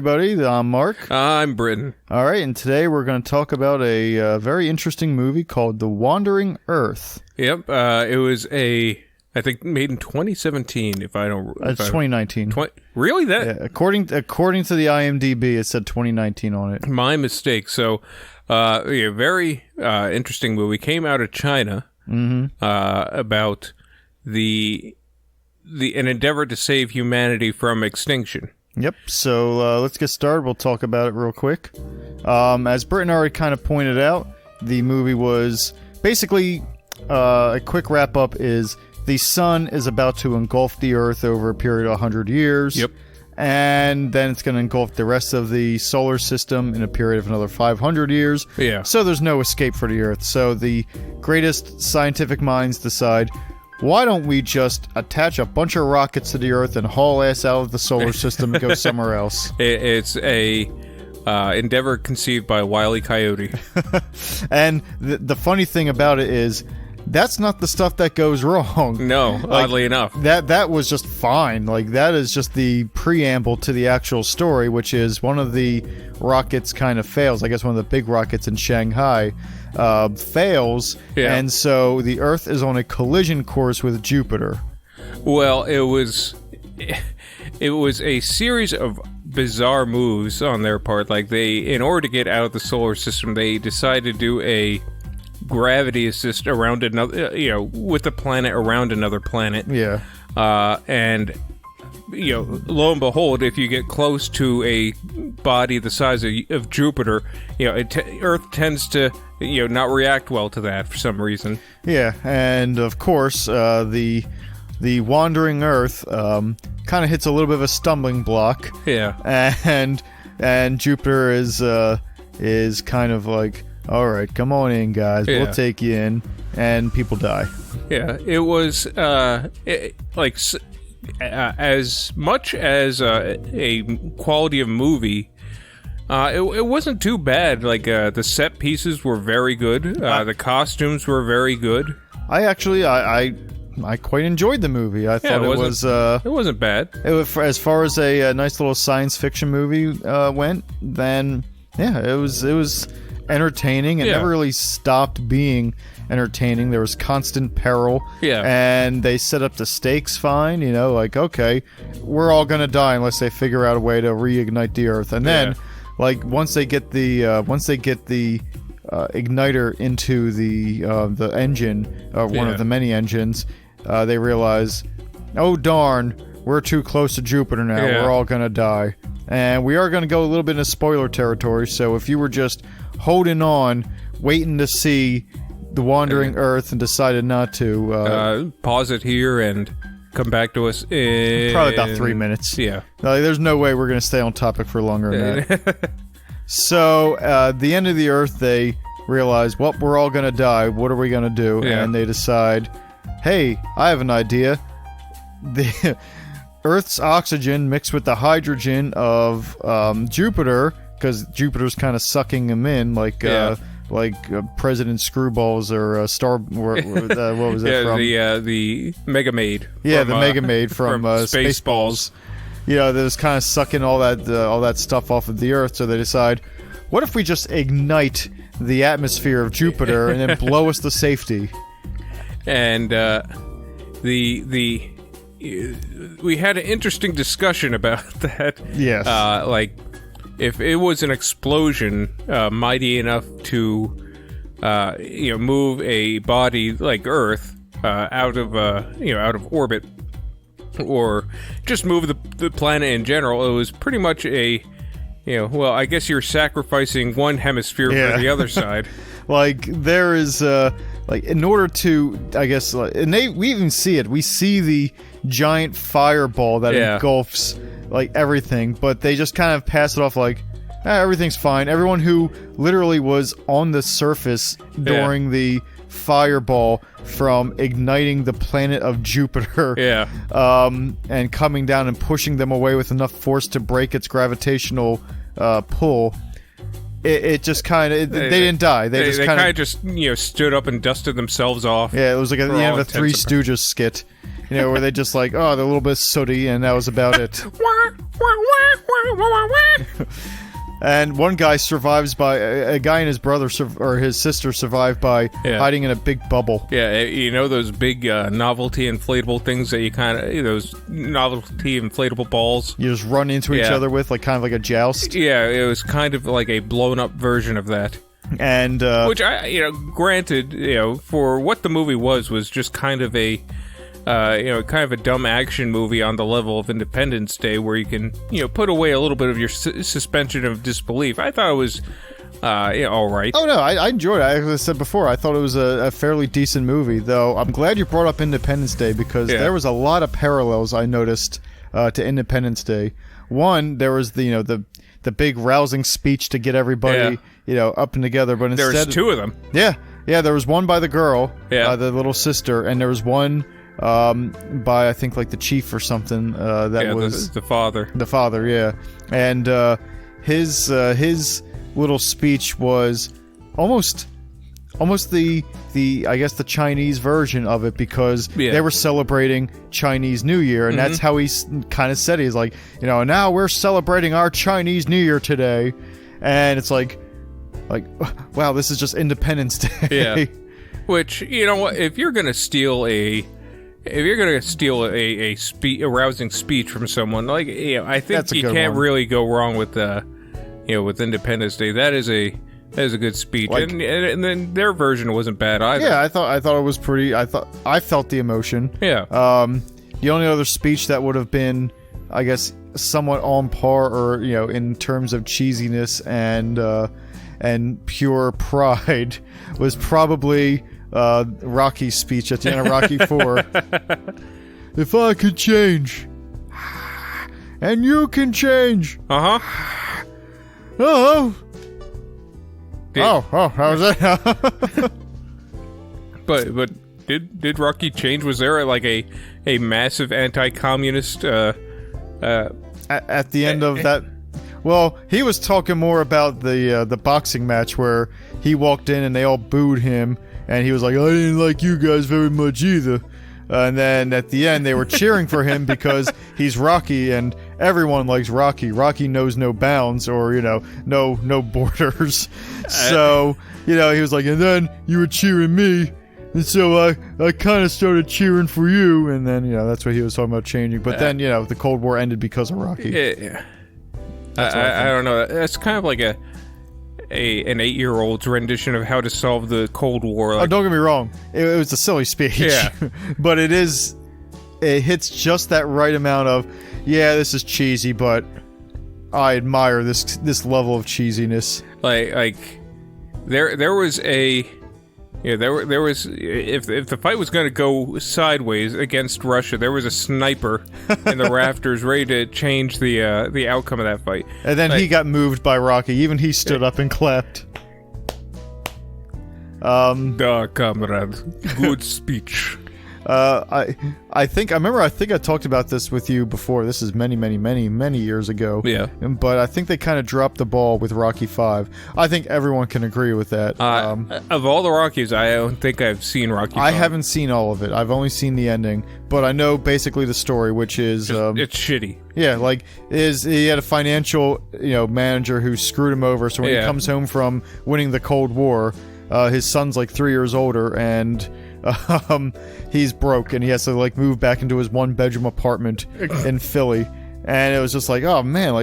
everybody. I'm Mark. I'm Britton. All right, and today we're going to talk about a very interesting movie called The Wandering Earth. Yep, it was I think made in 2017. It's 2019. Really? That? Yeah, according to the IMDb, it said 2019 on it. My mistake. So, very interesting movie. Came out of China about an endeavor to save humanity from extinction. Yep, so let's get started. We'll talk about it real quick. As Britton already kind of pointed out, the movie was basically, a quick wrap-up is the sun is about to engulf the Earth over a period of 100 years. Yep. And then it's going to engulf the rest of the solar system in a period of another 500 years. Yeah. So there's no escape for the Earth. So the greatest scientific minds decide, why don't we just attach a bunch of rockets to the Earth and haul ass out of the solar system and go somewhere else? It's a endeavor conceived by Wile E. Coyote. And the funny thing about it is, that's not the stuff that goes wrong. No, oddly enough. That was just fine. Like, that is just the preamble to the actual story, which is one of the rockets kind of fails. I guess one of the big rockets in Shanghai fails, and so the Earth is on a collision course with Jupiter. Well, it was a series of bizarre moves on their part. Like, in order to get out of the solar system, they decided to do a gravity assist around another, with the planet around another planet. Yeah. And, lo and behold, if you get close to a body the size of Jupiter, Earth tends to, not react well to that for some reason. Yeah, and of course, the wandering Earth kind of hits a little bit of a stumbling block. Yeah. And Jupiter is kind of like, all right, come on in, guys. Yeah. We'll take you in, and people die. Yeah, it was as much as a quality of movie. It wasn't too bad. Like, the set pieces were very good. The costumes were very good. I quite enjoyed the movie. I thought it wasn't bad. As far as a nice little science fiction movie went, then yeah, it was entertaining. It never really stopped being entertaining. There was constant peril. Yeah. And they set up the stakes fine, like, okay, we're all gonna die unless they figure out a way to reignite the Earth. And then, like, once they get the igniter into the engine, one of the many engines, they realize, oh darn, we're too close to Jupiter now. Yeah. We're all gonna die. And we are gonna go a little bit into spoiler territory, so if you were just holding on, waiting to see The Wandering Earth and decided not to, pause it here and come back to us in probably about 3 minutes. Yeah. There's no way we're going to stay on topic for longer than that. So, at the end of the Earth, they realize, well, we're all going to die. What are we going to do? Yeah. And they decide, hey, I have an idea. The Earth's oxygen mixed with the hydrogen of Jupiter, because Jupiter's kind of sucking them in, like President Screwballs or Star. What was it from? The Mega Maid. Yeah, the Mega Maid from Spaceballs. They're just kind of sucking all that stuff off of the Earth. So they decide, what if we just ignite the atmosphere of Jupiter and then blow us to safety? And we had an interesting discussion about that. Yes. If it was an explosion mighty enough to, move a body like Earth out of orbit, or just move the planet in general, it was pretty much I guess you're sacrificing one hemisphere for the other side. Like, there is, in order to, I guess, and we even see it. We see the giant fireball that engulfs, everything, but they just kind of pass it off like, everything's fine. Everyone who literally was on the surface during the fireball from igniting the planet of Jupiter, and coming down and pushing them away with enough force to break its gravitational pull, it just kind of, they didn't die. They kind of just stood up and dusted themselves off. Yeah, it was like at the end of a Three Stooges skit, where they just they're a little bit sooty, and that was about it. And one guy survives by a guy and his brother or his sister survive by hiding in a big bubble. Yeah, you know those big novelty inflatable things that you kind of those novelty inflatable balls you just run into each other with, like kind of like a joust. Yeah, it was kind of like a blown up version of that. And which granted, for what the movie was just kind of a kind of a dumb action movie on the level of Independence Day, where you can, put away a little bit of your suspension of disbelief. I thought it was, all right. Oh, no, I enjoyed it. As I said before, I thought it was a fairly decent movie, though I'm glad you brought up Independence Day, because there was a lot of parallels I noticed to Independence Day. One, there was the big rousing speech to get everybody, up and together, but instead... There was two of them. Yeah, there was one by the girl, the little sister, and there was one... by I think like the chief or something. That was the father. The father, yeah, and his little speech was almost the I guess the Chinese version of it, because they were celebrating Chinese New Year, and that's how he kind of said it. He's like, now we're celebrating our Chinese New Year today, and it's like, wow, this is just Independence Day. Yeah. Which, if you're gonna steal a rousing speech from someone, I think you can't really go wrong with with Independence Day. That is a good speech, and then their version wasn't bad either. Yeah, I thought it was pretty. I felt the emotion. Yeah. The only other speech that would have been, I guess, somewhat on par, or in terms of cheesiness and pure pride, was probably Rocky's speech at the end of Rocky IV. If I could change, and you can change. Oh. How was that? But did Rocky change? Was there a massive anti-communist at the end of that? Well, he was talking more about the boxing match where he walked in and they all booed him. And he was like, I didn't like you guys very much either. And then at the end, they were cheering for him because he's Rocky, and everyone likes Rocky. Rocky knows no bounds, or, no borders. So, he was like, and then you were cheering me. And so I kind of started cheering for you. And then, that's what he was talking about changing. But then, the Cold War ended because of Rocky. Yeah. I don't know. That's kind of like an 8-year-old's rendition of how to solve the Cold War. Don't get me wrong, it was a silly speech. Yeah. But it hits just that right amount of, this is cheesy, but I admire this level of cheesiness. There was a there was if the fight was going to go sideways against Russia, there was a sniper in the rafters ready to change the outcome of that fight. And then he got moved by Rocky. Even he stood up and clapped. Comrade, good speech. I think I talked about this with you before. This is many years ago. Yeah. But I think they kind of dropped the ball with Rocky V. I think everyone can agree with that. Of all the Rockies, I don't think I've seen Rocky V. I haven't seen all of it. I've only seen the ending, but I know basically the story, which is it's shitty. Yeah, he had a financial manager who screwed him over. So when he comes home from winning the Cold War, his son's 3 years older, and he's broke, and he has to move back into his 1-bedroom apartment in Philly. And it was just oh man,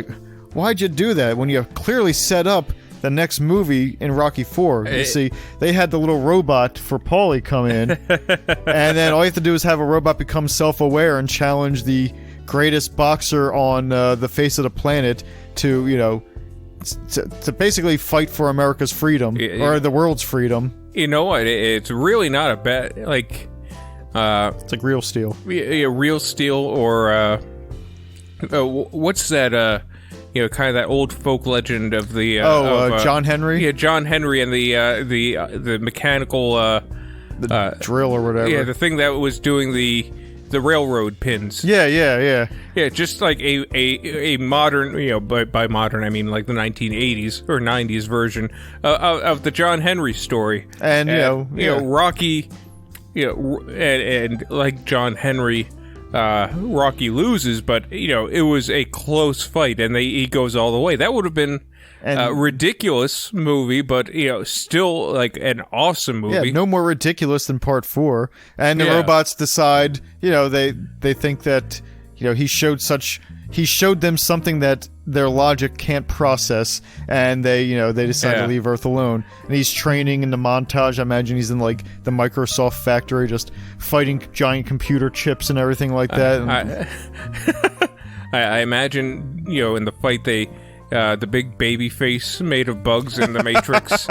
why'd you do that when you have clearly set up the next movie in Rocky IV? You see, they had the little robot for Paulie come in, and then all you have to do is have a robot become self-aware and challenge the greatest boxer on the face of the planet to to basically fight for America's freedom, or the world's freedom. You know what? It's really not a bad it's like Real Steel. Yeah, Real Steel, or what's that? Kind of that old folk legend of the John Henry. Yeah, John Henry and the mechanical the drill or whatever. Yeah, the thing that was doing the railroad pins. Yeah, just like a modern, by modern I mean the 1980s or 90s version of the John Henry story. And Rocky, and like John Henry, Rocky loses, but it was a close fight, and he goes all the way. That would have been a ridiculous movie, but still like an awesome movie. Yeah, no more ridiculous than Part 4. And the robots decide, they think that he showed them something that their logic can't process, and they decide to leave Earth alone. And he's training in the montage. I imagine he's in like the Microsoft factory, just fighting giant computer chips and everything like that. I imagine in the fight the big baby face made of bugs in the Matrix,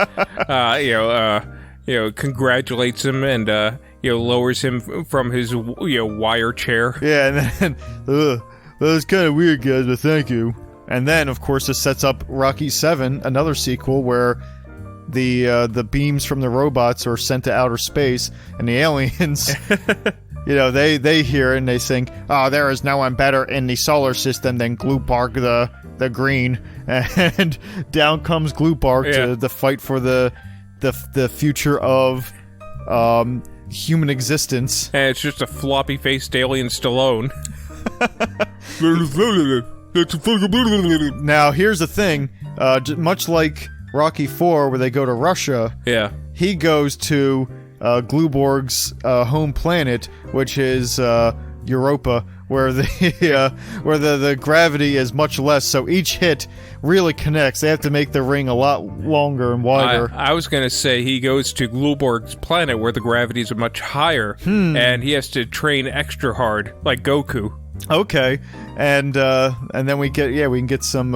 congratulates him and lowers him from his wire chair. Yeah, and then that was kind of weird, guys, but thank you. And then, of course, this sets up Rocky 7, another sequel where the beams from the robots are sent to outer space, and the aliens, they hear it and they think, "Oh, there is no one better in the solar system than Glupark the Green," and down comes Glupark to fight for the future of human existence. And it's just a floppy-faced alien Stallone. Now, here's the thing. Much like Rocky 4, where they go to Russia, he goes to Gluborg's home planet, which is Europa, where the gravity is much less, so each hit really connects. They have to make the ring a lot longer and wider. I was going to say he goes to Gluborg's planet, where the gravities are much higher, and he has to train extra hard, like Goku. Okay, and then we can get some.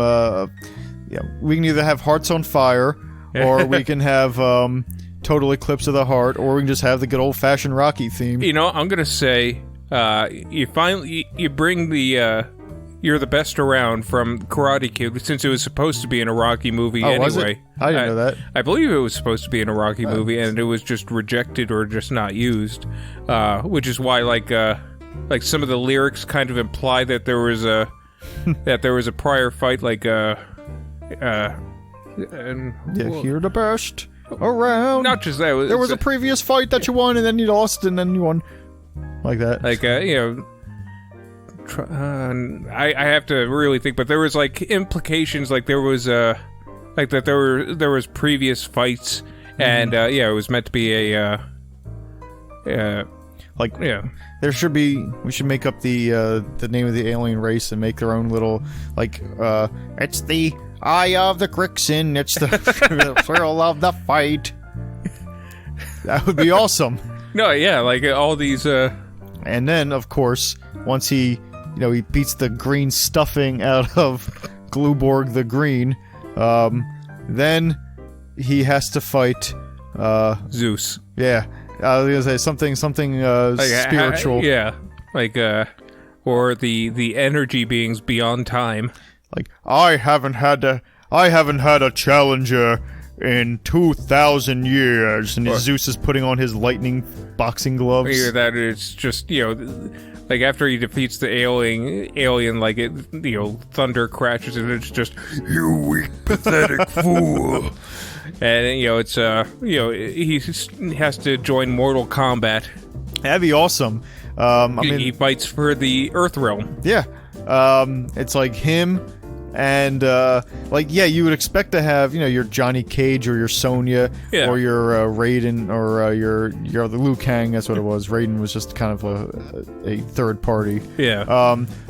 We can either have Hearts on Fire, or we can have Total Eclipse of the Heart, or we can just have the good old fashioned Rocky theme. I'm gonna say you bring the You're the Best Around from Karate Kid, since it was supposed to be in a Rocky movie anyway. Was it? I didn't know that. I believe it was supposed to be in a Rocky movie, and it was just rejected or just not used, which is why like some of the lyrics kind of imply that there was a prior fight, like you're the best around. Not just that. There was a previous fight that you won, and then you lost, and then you won. Like that. Like I have to really think, but there was like implications, like there was like that there was previous fights, and it was meant to be a there should be. We should make up the name of the alien race and make their own little it's the Eye of the Grixin. It's the thrill of the fight. That would be awesome. No, yeah, like all these. And then, of course, once he beats the green stuffing out of Gluborg the Green, then he has to fight Zeus. Yeah. I was gonna say something spiritual. Or the energy beings beyond time. Like, I haven't had a challenger in 2,000 years, and Zeus is putting on his lightning boxing gloves. Yeah, that it's just like after he defeats the alien, like it, thunder crashes, and it's just, "You weak, pathetic fool." And it's he has to join Mortal Kombat. That'd be awesome. He fights for the Earth Realm. Yeah, it's like him, and you would expect to have your Johnny Cage or your Sonya or your Raiden or your the Liu Kang. That's what it was. Raiden was just kind of a third party. Yeah.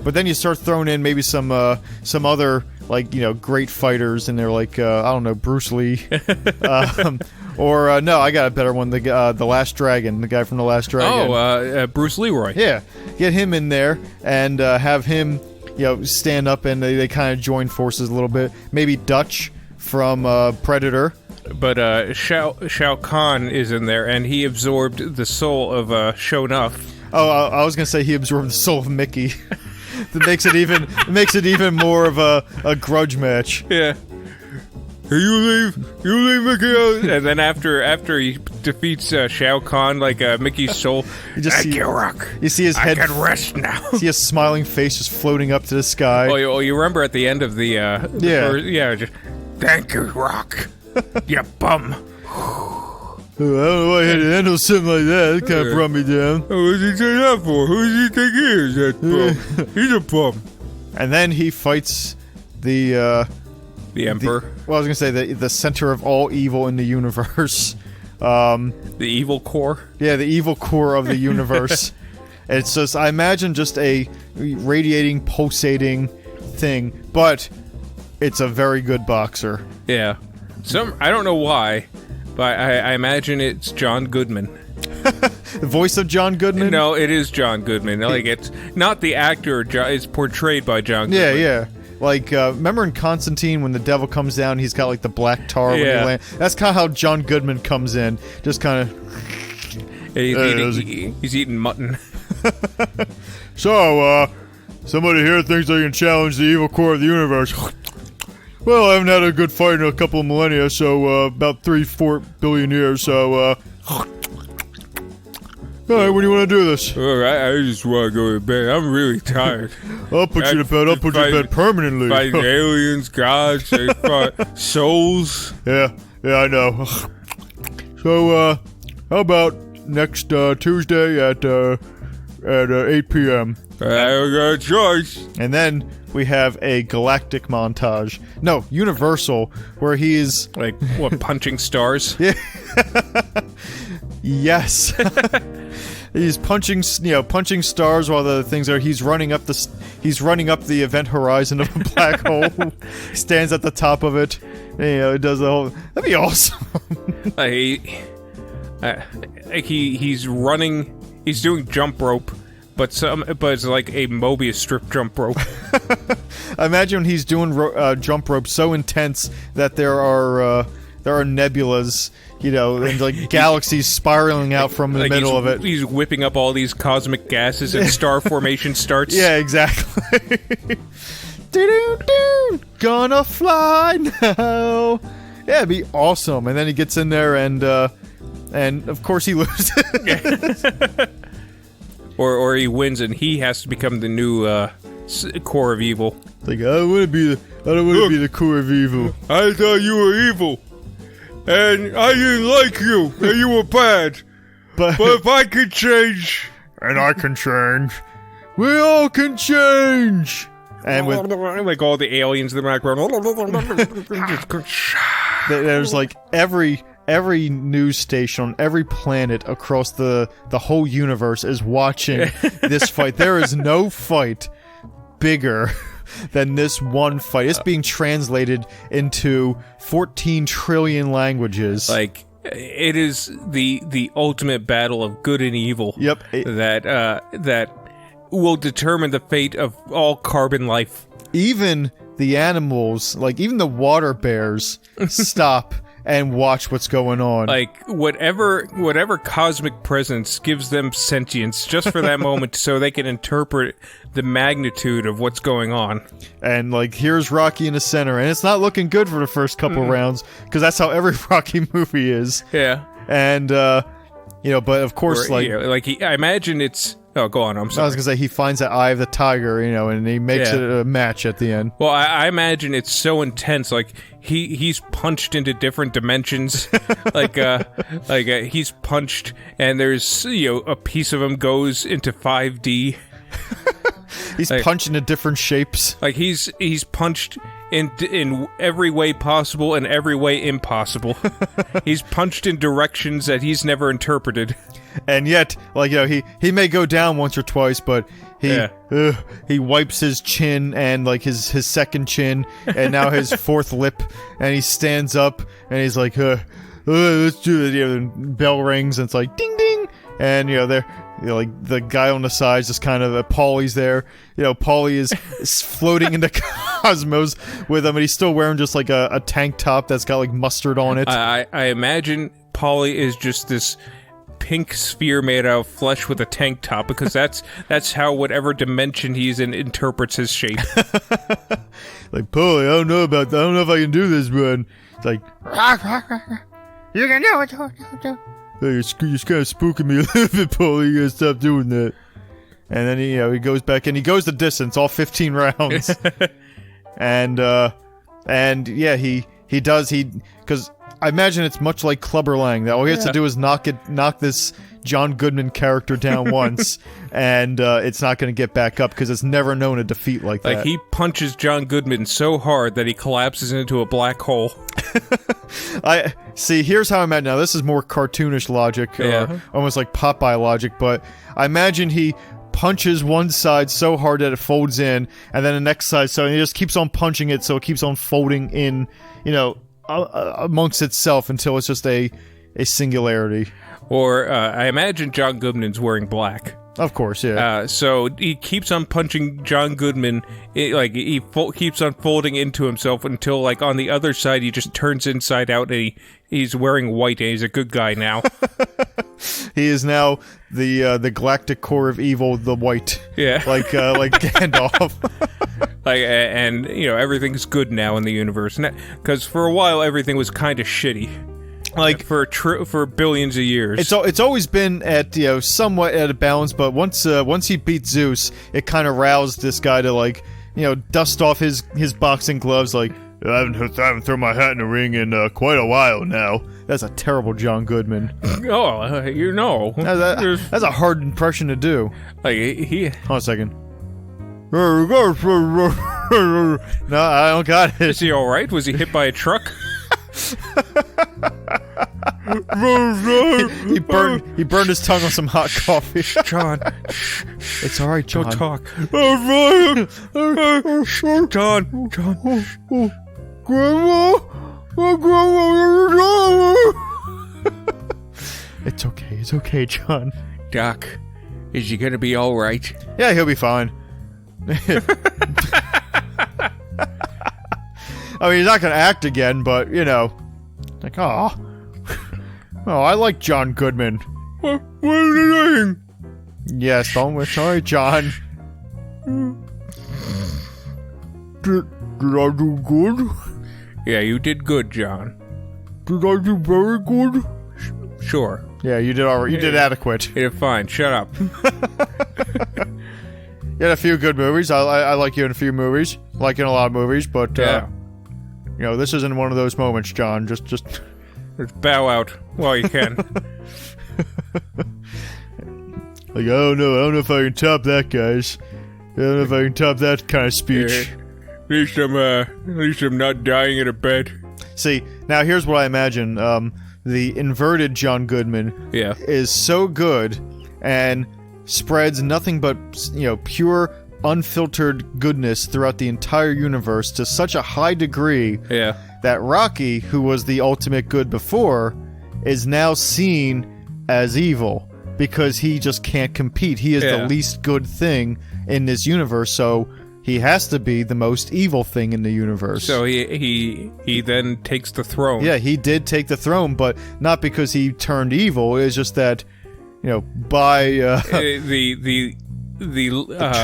But then you start throwing in maybe some other great fighters, and they're like I don't know, Bruce Lee. Or no, I got a better one. The Last Dragon, the guy from The Last Dragon. Bruce Leroy. Yeah, get him in there and have him, stand up, and they kind of join forces a little bit. Maybe Dutch from Predator. But Shao Kahn is in there, and he absorbed the soul of Sho'nuff. Oh, I was gonna say he absorbed the soul of Mickey. That makes it even more of a grudge match. Yeah. You leave Mickey out. And then after he defeats Shao Kahn, like Mickey's soul, you see his head. I can rest now. See his smiling face just floating up to the sky. Oh, you remember at the end of the first, just, "Thank you, Rock. You bum." I don't know why I had to handle something like that. It kind of brought me down. What does he say that for? Who does he think he is? That bum? He's a bum. And then he fights the Emperor. I was going to say the center of all evil in the universe. The evil core? Yeah, the evil core of the universe. It's just, I imagine just a radiating, pulsating thing, but it's a very good boxer. Yeah. I don't know why, but I imagine it's John Goodman. The voice of John Goodman? No, it is John Goodman. Like, it's not the actor, it's portrayed by John Goodman. Yeah. Like, remember in Constantine when the devil comes down, he's got like the black tar when he lands? That's kind of how John Goodman comes in. Just kind of... He's eating mutton. So, somebody here thinks they can challenge the evil core of the universe. Well, I haven't had a good fight in a couple of millennia, so, about 3-4 billion years, so, Alright, when do you want to do this? Alright, I just want to go to bed. I'm really tired. I'll put you to bed. I'll put you to bed permanently. Fight aliens, gods, souls. Yeah, I know. So, how about next Tuesday at 8 p.m.? I don't got a choice. And then we have a galactic montage. No, Universal, where he's... Like, what, punching stars? Yeah. Yes. He's punching stars while the things are. He's running up the event horizon of a black hole. Stands at the top of it. And, it does the whole. That'd be awesome. He's running. He's doing jump rope, but it's like a Mobius strip jump rope. I imagine he's doing jump rope so intense that there are nebulas, and like galaxies spiraling out from the middle of it. He's whipping up all these cosmic gases and star formation starts. Yeah, exactly. Gonna fly now. Yeah, it'd be awesome. And then he gets in there and of course he loses. or he wins and he has to become the new core of evil. Like, I don't want to be the core of evil. I thought you were evil. And I didn't like you, and you were bad. But if I could change... And I can change. We all can change! And with... Like all the aliens in the background. There's like every news station on every planet across the whole universe is watching this fight. There is no fight bigger than this one fight. It's being translated into 14 trillion languages. Like, it is the ultimate battle of good and evil. Yep. That will determine the fate of all carbon life. Even the animals, like even the water bears, stop and watch what's going on. Like, whatever cosmic presence gives them sentience just for that moment so they can interpret the magnitude of what's going on. And, like, here's Rocky in the center, and it's not looking good for the first couple rounds, because that's how every Rocky movie is. Yeah. And, but of course, I imagine it's... Oh, go on, I'm sorry. I was gonna say, he finds that eye of the tiger, and he makes it a match at the end. Well, I imagine it's so intense, like, he's punched into different dimensions, he's punched, and there's, a piece of him goes into 5D. He's punched into different shapes. Like, he's punched in every way possible and every way impossible. He's punched in directions that he's never interpreted. And yet, he may go down once or twice, but he wipes his chin and, like, his second chin, and now his fourth lip, and he stands up, and he's like, let's do it. The bell rings, and it's like, ding, ding, and, like, the guy on the side just kind of, Paulie's there. Paulie is floating in the cosmos with him, and he's still wearing just, like, a tank top that's got, like, mustard on it. I imagine Paulie is just this pink sphere made out of flesh with a tank top, because that's how whatever dimension he's in interprets his shape. Like, Paulie, I don't know if I can do this, but it's like, you can do it. You're kind of spooking me a little bit, Paulie. You gotta stop doing that. And then he goes back and he goes the distance, all 15 rounds. and yeah, he does, because I imagine it's much like Clubber Lang, that all he has to do is knock this John Goodman character down once, and it's not going to get back up because it's never known a defeat like that. Like, he punches John Goodman so hard that he collapses into a black hole. I see. Here's how I imagine. Now, this is more cartoonish logic, or almost like Popeye logic, but I imagine he punches one side so hard that it folds in, and then the next side, so he just keeps on punching it, so it keeps on folding in, amongst itself until it's just a singularity. Or, I imagine John Goodman's wearing black. Of course, yeah. So he keeps on punching John Goodman, he keeps on folding into himself until, like, on the other side, he just turns inside out and he's wearing white and he's a good guy now. He is now the galactic core of evil, the white. Yeah. Like Gandalf. And everything's good now in the universe. Because for a while, everything was kind of shitty. Like for billions of years, it's always been at somewhat at a balance. But once he beat Zeus, it kind of roused this guy to dust off his boxing gloves. Like, I haven't thrown my hat in the ring in quite a while now. That's a terrible John Goodman. Oh, that's a hard impression to do. Like he. Hold on a second. No, I don't got it. Is he all right? Was he hit by a truck? he burned his tongue on some hot coffee. John, it's all right, John. Don't talk. John, Grandma. It's okay, John. Doc, is he gonna be all right? Yeah, he'll be fine. I mean, he's not gonna act again, but like, oh, I like John Goodman. What are you doing? Yes, sorry, John. Did I do good? Yeah, you did good, John. Did I do very good? Sure. Yeah, you did all right. You did adequate. You did fine. Shut up. You had a few good movies. I like you in a few movies. Like in a lot of movies, but this isn't one of those moments, John. Just bow out while you can. Like, I don't know if I can top that, guys. I don't know if I can top that kind of speech. At least I'm not dying in a bed. See, now here's what I imagine. The inverted John Goodman is so good and spreads nothing but pure, unfiltered goodness throughout the entire universe to such a high degree that Rocky, who was the ultimate good before, is now seen as evil because he just can't compete. He is the least good thing in this universe, so he has to be the most evil thing in the universe. So he then takes the throne. Yeah, he did take the throne, but not because he turned evil. It's just that, by the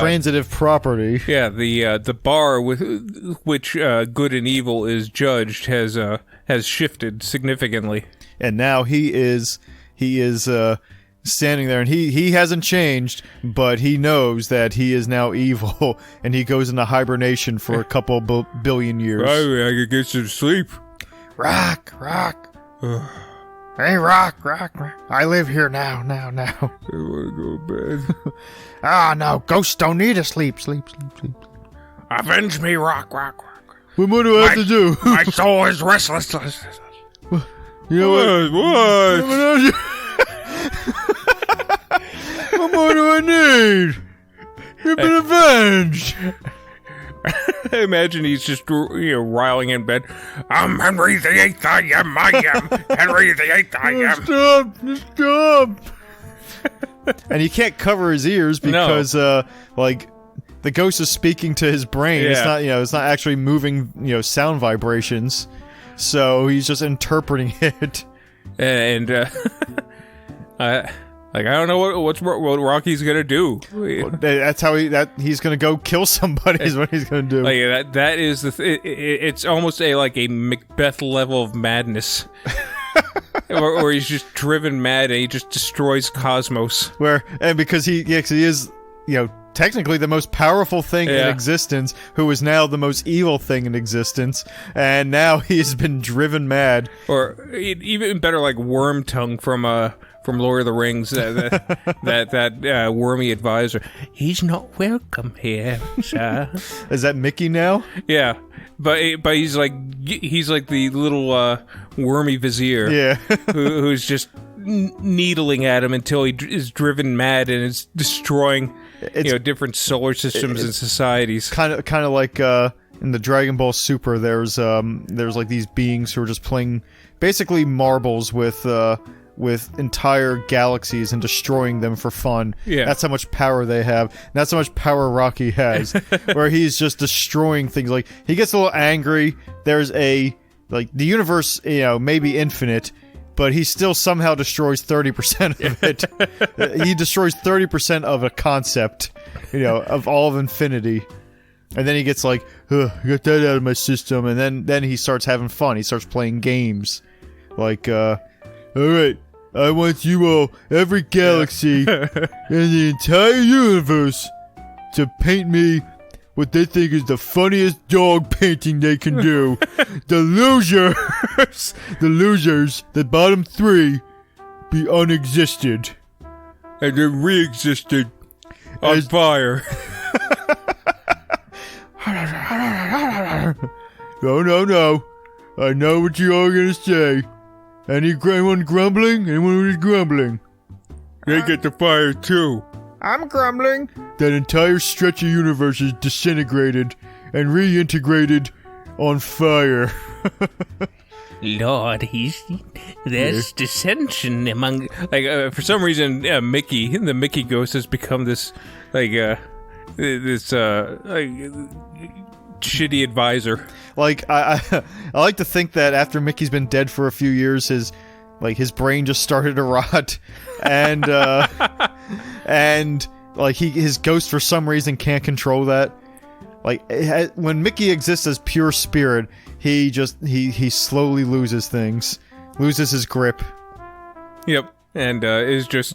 transitive property. Yeah, the bar with which good and evil is judged has shifted significantly. And now he is standing there, and he hasn't changed, but he knows that he is now evil, and he goes into hibernation for a couple billion years. I could get some sleep. Rock. Hey, Rock. I live here now. I want to go to bed. No, ghosts don't need to sleep. Avenge me, Rock. What more do I have to do? My soul is restless. You know what? What more do I need? You've been avenged. I imagine he's just riling in bed. I'm Henry VIII. I am Henry VIII. I am. Stop. And he can't cover his ears because the ghost is speaking to his brain. It's not it's not actually moving sound vibrations, so he's just interpreting it. And I don't know what Rocky's gonna do. That's how he's gonna go kill somebody. Is what he's gonna do. Like that is it's almost a Macbeth level of madness, or he's just driven mad and he just destroys cosmos. Because he is technically the most powerful thing in existence, who is now the most evil thing in existence, and now he's been driven mad. Or even better, like Wormtongue from Lord of the Rings, that wormy advisor. He's not welcome here, sir. Is that Mickey now? Yeah, but he's like the little wormy vizier. Yeah, who's just needling at him until he is driven mad and is destroying different solar systems and societies. Kind of like in the Dragon Ball Super, there's like these beings who are just playing basically marbles with entire galaxies and destroying them for fun. Yeah. That's how much power they have. And that's how much power Rocky has. Where he's just destroying things. Like, he gets a little angry. There's the universe, may be infinite, but he still somehow destroys 30% of it. He destroys 30% of a concept, of all of infinity. And then he gets like, get that out of my system. And then he starts having fun. He starts playing games. Like, alright, I want you all, every galaxy in the entire universe, to paint me what they think is the funniest dog painting they can do. The losers, the bottom 3, be unexisted. And then re-existed on fire. No. I know what you all gonna say. Anyone grumbling? Anyone who's grumbling? They get the fire too. I'm grumbling. That entire stretch of universe is disintegrated and reintegrated on fire. Lord, there's dissension among... for some reason, Mickey, the Mickey ghost has become this, shitty advisor. Like, I like to think that after Mickey's been dead for a few years, his brain just started to rot, and his ghost for some reason can't control that. Like, when Mickey exists as pure spirit, he slowly loses things, loses his grip. Yep, and is just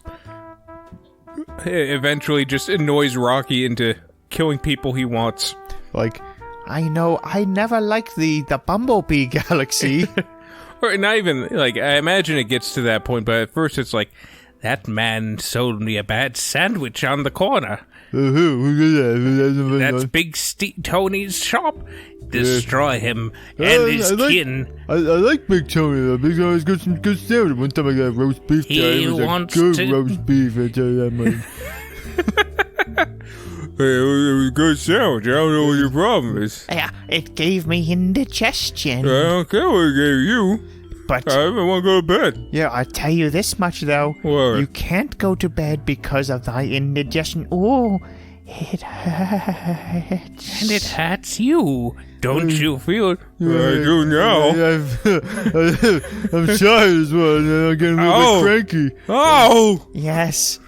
eventually just annoys Rocky into killing people he wants. Like, I know, I never liked the Bumblebee galaxy. Or not even, I imagine it gets to that point, but at first it's like, that man sold me a bad sandwich on the corner. That's Big Tony's shop. Destroy him and his kin. I like Big Tony, though. Big Tony's got some good sandwich. One time I got roast beef. He wants good roast beef, I tell you that much. Hey, it was a good sandwich. I don't know what your problem is. Yeah, it gave me indigestion. I don't care what it gave you. But I want to go to bed. Yeah, I'll tell you this much, though. What? You can't go to bed because of thy indigestion. Oh, it hurts. And it hurts you. Don't you feel it? I do now. I'm tired as well. I'm getting a little bit cranky. Oh! Yes,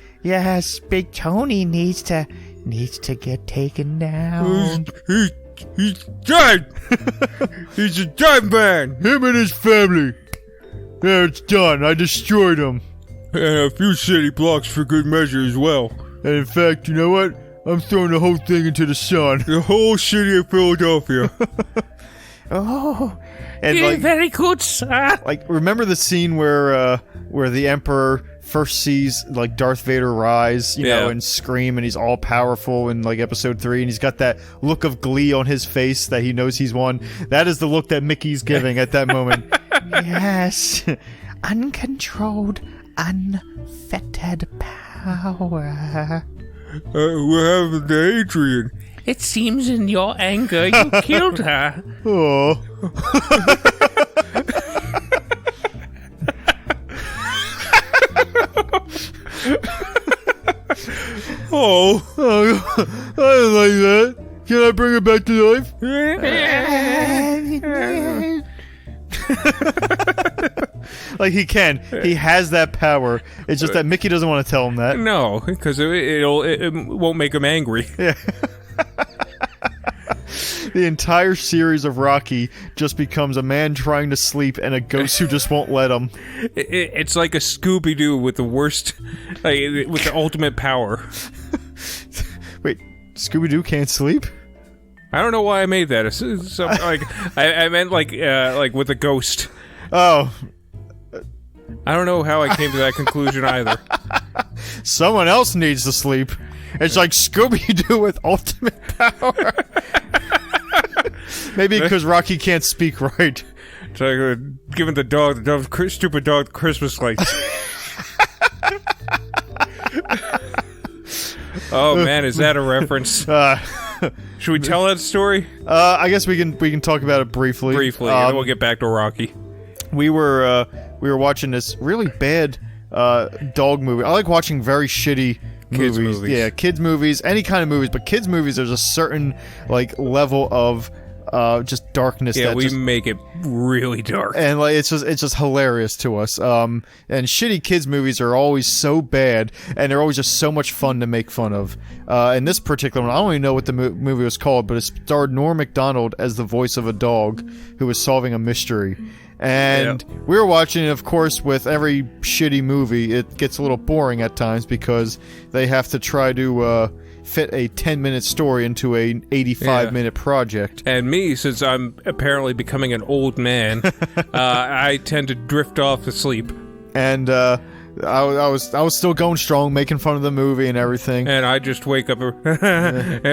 Big Tony needs to get taken down. He's dead! He's a dead man! Him and his family. Yeah, it's done. I destroyed him. And a few city blocks for good measure as well. And in fact, you know what? I'm throwing the whole thing into the sun. The whole city of Philadelphia. Oh, and very good, sir. Like, remember the scene where the Emperor first sees Darth Vader rise, you know, and scream, and he's all powerful in episode 3, and he's got that look of glee on his face that he knows he's won. That is the look that Mickey's giving at that moment. Yes, uncontrolled, unfettered power. What happened to Adrian? It seems in your anger you killed her. Oh. I didn't like that. Can I bring her back to life? He can. He has that power. It's just that Mickey doesn't want to tell him that. No, because it won't make him angry. Yeah. The entire series of Rocky just becomes a man trying to sleep and a ghost who just won't let him. It's like a Scooby-Doo with the worst, with the ultimate power. Wait, Scooby-Doo can't sleep? I don't know why I made that. I meant like with a ghost. Oh. I don't know how I came to that conclusion either. Someone else needs to sleep. It's like Scooby-Doo with ultimate power. Maybe because Rocky can't speak right. It's like giving the stupid dog Christmas lights. Oh man, is that a reference? Should we tell that story? I guess we can talk about it briefly. Briefly, and then we'll get back to Rocky. We were watching this really bad dog movie. I like watching very shitty kids movies. Yeah, kids movies, any kind of movies, but kids movies. There's a certain like level of just darkness. Yeah, that we just, make it really dark, and like it's just hilarious to us. And shitty kids movies are always so bad, and they're always just so much fun to make fun of. In this particular one, I don't even know what the movie was called, but it starred Norm Macdonald as the voice of a dog who was solving a mystery. And we were watching it, of course, with every shitty movie, it gets a little boring at times because they have to try to fit a 10-minute story into an 85-minute project. And me, since I'm apparently becoming an old man, I tend to drift off to sleep. And I was still going strong, making fun of the movie and everything. And I just wake up. And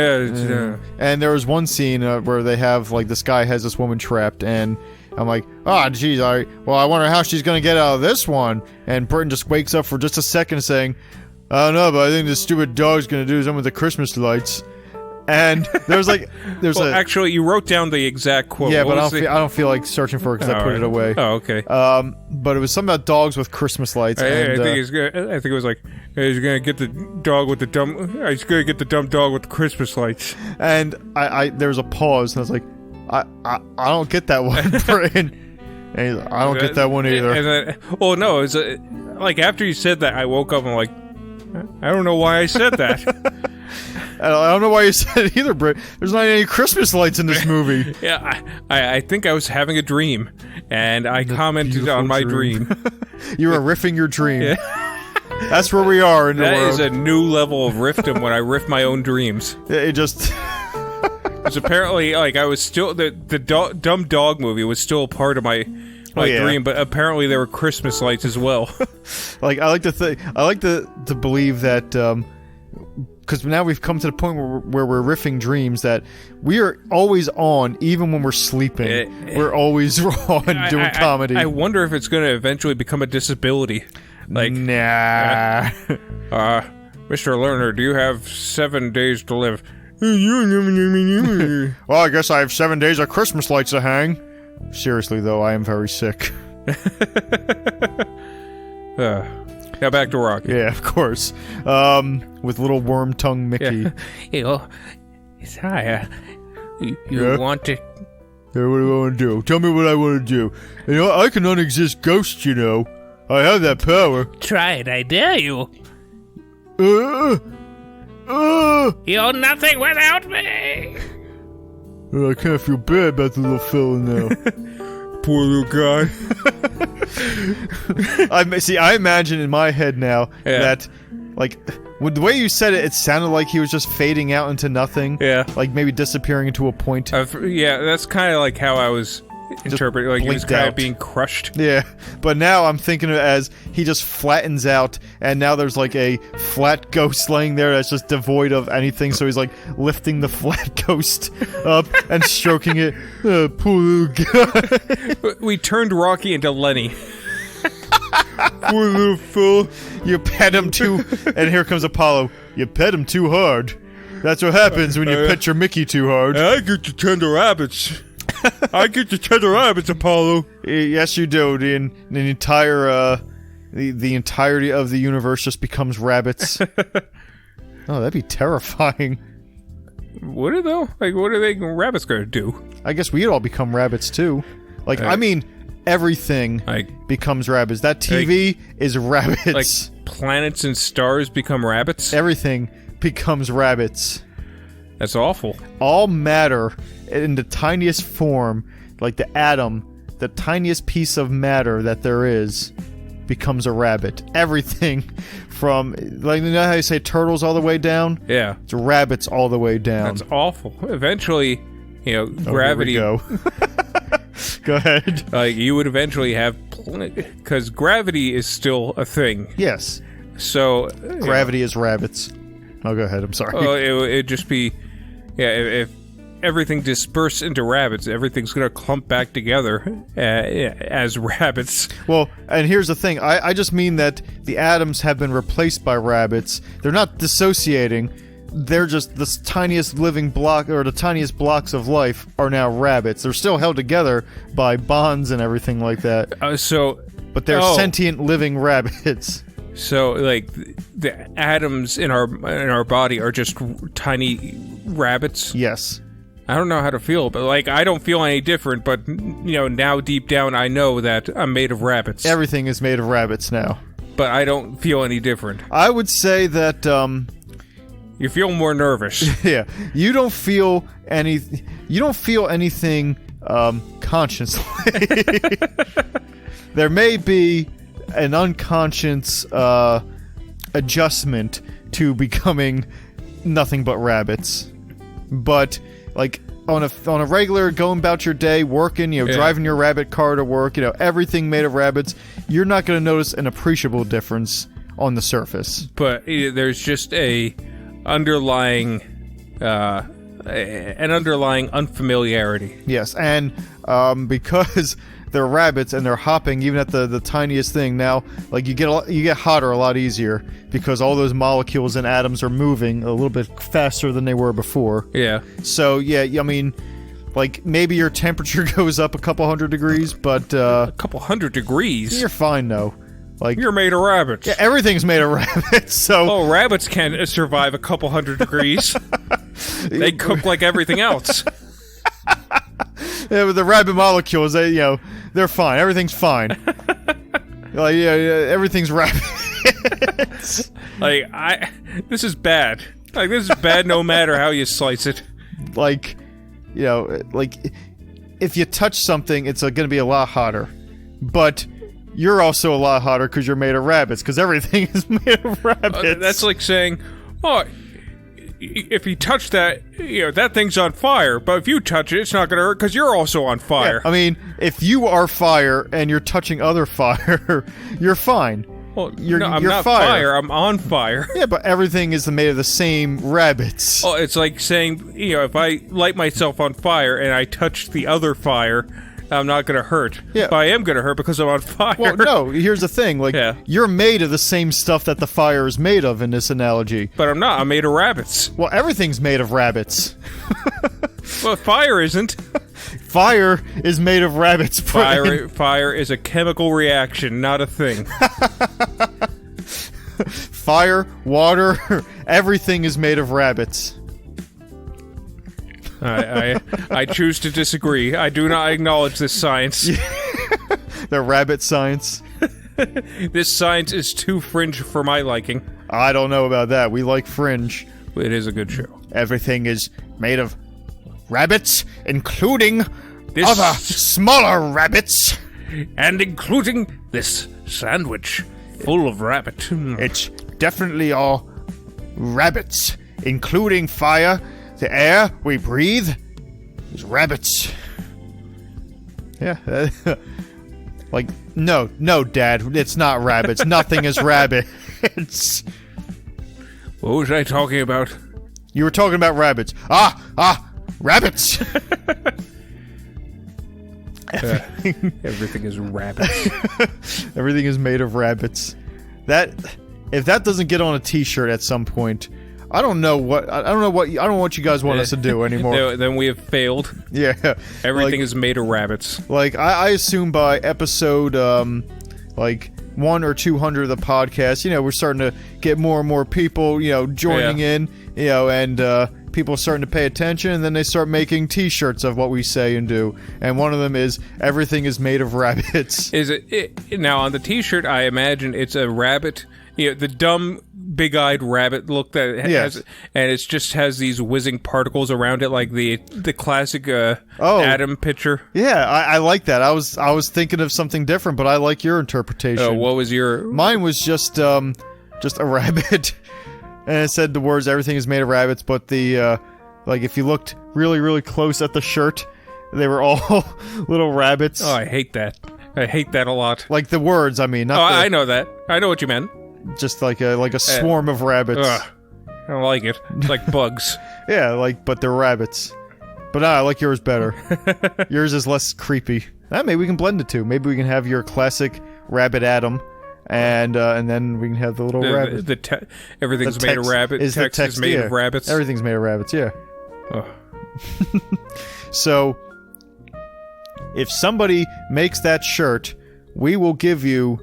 there was one scene where they have, like, this guy has this woman trapped, and I'm like, oh, geez, I wonder how she's gonna get out of this one. And Britton just wakes up for just a second saying, I don't know, but I think this stupid dog's gonna do something with the Christmas lights. And actually, you wrote down the exact quote. Yeah, but I don't feel like searching for it because I put it away. Oh, okay. But it was something about dogs with Christmas lights. I think it was like, he's gonna get the dog with the dumb. He's gonna get the dumb dog with the Christmas lights. And there was a pause, and I was like, I don't get that one, Britton. And he's like, I don't get that one either. And then, well, no, it was like after you said that, I woke up and I'm like, I don't know why I said that. I don't know why you said it either, Britt. There's not any Christmas lights in this movie. Yeah, I think I was having a dream, and I commented on my dream. You were riffing your dream. Yeah. That's where we are in the world. That is a new level of riffdom when I riff my own dreams. It just... Because apparently, like, I was still... The dumb dog movie was still a part of my dream, but apparently there were Christmas lights as well. Like, I like to believe that... because now we've come to the point where we're riffing dreams that we are always on, even when we're sleeping. We're always on doing comedy. I wonder if it's going to eventually become a disability. Like, nah. Mr. Lerner, do you have 7 days to live? Well, I guess I have 7 days of Christmas lights to hang. Seriously, though, I am very sick. Now back to Rocky. Yeah, of course. With little worm tongue Mickey. Yeah. Hi, you want to... Yeah, what do I want to do? Tell me what I want to do. You know, I can unexist ghosts, you know. I have that power. Try it, I dare you. You're nothing without me. I kind of feel bad about the little fella now. Poor little guy. I imagine in my head now that, like, with the way you said it, it sounded like he was just fading out into nothing. Yeah. Like maybe disappearing into a point. Yeah, that's kind of like how I was interpreting. Like he was kind of being crushed. Yeah, but now I'm thinking of it as he just flattens out, and now there's like a flat ghost laying there that's just devoid of anything. So he's like lifting the flat ghost up and stroking it. Poor little guy. We turned Rocky into Lenny. Poor little fella. You pet him too, and here comes Apollo. You pet him too hard. That's what happens when you pet your Mickey too hard. I get to tender rabbits. I get to tender rabbits, Apollo. Yes, you do. The entire the entirety of the universe just becomes rabbits. Oh, that'd be terrifying. Would it though? Like, what are rabbits gonna do? I guess we'd all become rabbits too. Like, I mean, everything becomes rabbits. That TV is rabbits. Like, planets and stars become rabbits? Everything becomes rabbits. That's awful. All matter in the tiniest form, like the atom, the tiniest piece of matter that there is, becomes a rabbit. Everything from, like, you know how you say turtles all the way down? Yeah. It's rabbits all the way down. That's awful. Eventually, gravity... Here we go. Go ahead. Like, you would eventually have... Because gravity is still a thing. Yes. So... Gravity is rabbits. Oh, go ahead. I'm sorry. Oh, it'd just be... Yeah, if everything disperses into rabbits, everything's going to clump back together as rabbits. Well, and here's the thing. I just mean that the atoms have been replaced by rabbits. They're not dissociating. They're just the tiniest living block, or the tiniest blocks of life are now rabbits. They're still held together by bonds and everything like that. But they're sentient living rabbits. So, like, the atoms in our body are just tiny rabbits? Yes. I don't know how to feel, but, like, I don't feel any different, but, now deep down I know that I'm made of rabbits. Everything is made of rabbits now. But I don't feel any different. I would say that, You feel more nervous. Yeah. You don't feel anything, consciously. There may be an unconscious, adjustment to becoming nothing but rabbits. But, like, on a regular going about your day, working, driving your rabbit car to work, everything made of rabbits, you're not going to notice an appreciable difference on the surface. But there's just an underlying unfamiliarity. Yes, and because they're rabbits and they're hopping even at the tiniest thing, now, like, you get hotter a lot easier because all those molecules and atoms are moving a little bit faster than they were before. Yeah. So yeah, I mean, like, maybe your temperature goes up a couple hundred degrees, but a couple hundred degrees. You're fine though. Like, you're made of rabbits. Yeah, everything's made of rabbits. So rabbits can't survive a couple hundred degrees. They cook like everything else. Yeah, with the rabbit molecules, they're fine. Everything's fine. Like, everything's rabbits. Like, this is bad. Like, this is bad no matter how you slice it. Like, like, if you touch something, it's going to be a lot hotter. But you're also a lot hotter because you're made of rabbits, because everything is made of rabbits. That's like saying, if you touch that, that thing's on fire, but if you touch it, it's not going to hurt because you're also on fire. Yeah, I mean, if you are fire and you're touching other fire, you're fine. Well, you're not fire, I'm on fire. Yeah, but everything is made of the same rabbits. Oh, it's like saying, if I light myself on fire and I touch the other fire, I'm not going to hurt. Yeah. But I am going to hurt because I'm on fire. Well, no, here's the thing. Like, You're made of the same stuff that the fire is made of in this analogy. But I'm not. I'm made of rabbits. Well, everything's made of rabbits. Well, fire isn't. Fire is made of rabbits. Fire is a chemical reaction, not a thing. Fire, water, everything is made of rabbits. I choose to disagree. I do not acknowledge this science. The rabbit science. This science is too fringe for my liking. I don't know about that. We like fringe. It is a good show. Everything is made of rabbits, including other smaller rabbits. And including this sandwich full of rabbit. It's definitely all rabbits, including fire. The air we breathe is rabbits. Yeah. Like, no, Dad, it's not rabbits. Nothing is rabbits. What was I talking about? You were talking about rabbits. Rabbits! Everything is rabbits. Everything is made of rabbits. If that doesn't get on a T-shirt at some point, I don't know what you guys want us to do anymore. Then we have failed. Yeah. Everything is made of rabbits. Like, I assume by episode, 1 or 200 of the podcast, we're starting to get more and more people, joining in, and people starting to pay attention, and then they start making T-shirts of what we say and do. And one of them is, everything is made of rabbits. Is it now, on the T-shirt, I imagine it's a rabbit the dumb big-eyed rabbit look that it has, and it just has these whizzing particles around it, like the classic Atom picture. Yeah, I like that. I was thinking of something different, but I like your interpretation. What was your? Mine was just a rabbit, and it said the words "everything is made of rabbits," but the like if you looked really really close at the shirt, they were all little rabbits. Oh, I hate that. I hate that a lot. Like the words, I mean. Not I know that. I know what you meant. Just like a swarm of rabbits. I don't like it. It's like bugs. Yeah, but they're rabbits. But I like yours better. Yours is less creepy. Maybe we can blend the two. Maybe we can have your classic rabbit Adam, and then we can have the little rabbit. Everything's made of rabbits. Text is made of rabbits. Everything's made of rabbits. Yeah. Oh. So, if somebody makes that shirt, we will give you,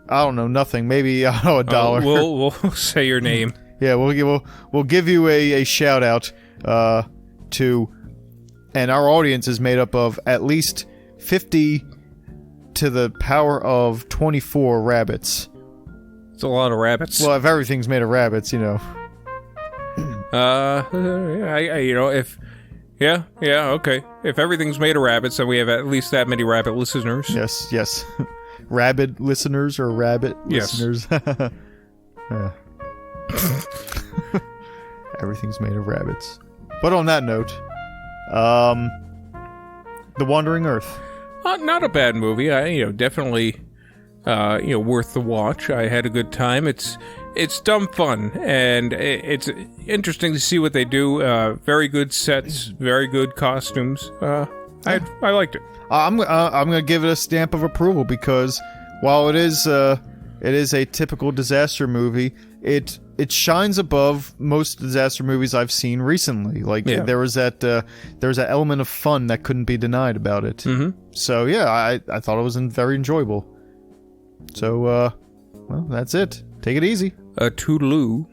I don't know, nothing. Maybe $1. We'll say your name. Yeah, we'll give you a shout out to, and our audience is made up of at least 50 to the power of 24 rabbits. It's a lot of rabbits. Well, if everything's made of rabbits, okay. If everything's made of rabbits, then we have at least that many rabbit listeners. Yes. Rabid listeners or rabbit listeners. Everything's made of rabbits. But on that note, The Wandering Earth. Not a bad movie. Definitely, worth the watch. I had a good time. It's dumb fun, and it's interesting to see what they do. Very good sets, very good costumes. I liked it. I'm gonna give it a stamp of approval because while it is a typical disaster movie, it shines above most disaster movies I've seen recently. There was that element of fun that couldn't be denied about it. Mm-hmm. So yeah, I thought it was very enjoyable. So well, that's it. Take it easy. Toodaloo.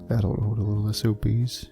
That'll hold a little SOBs.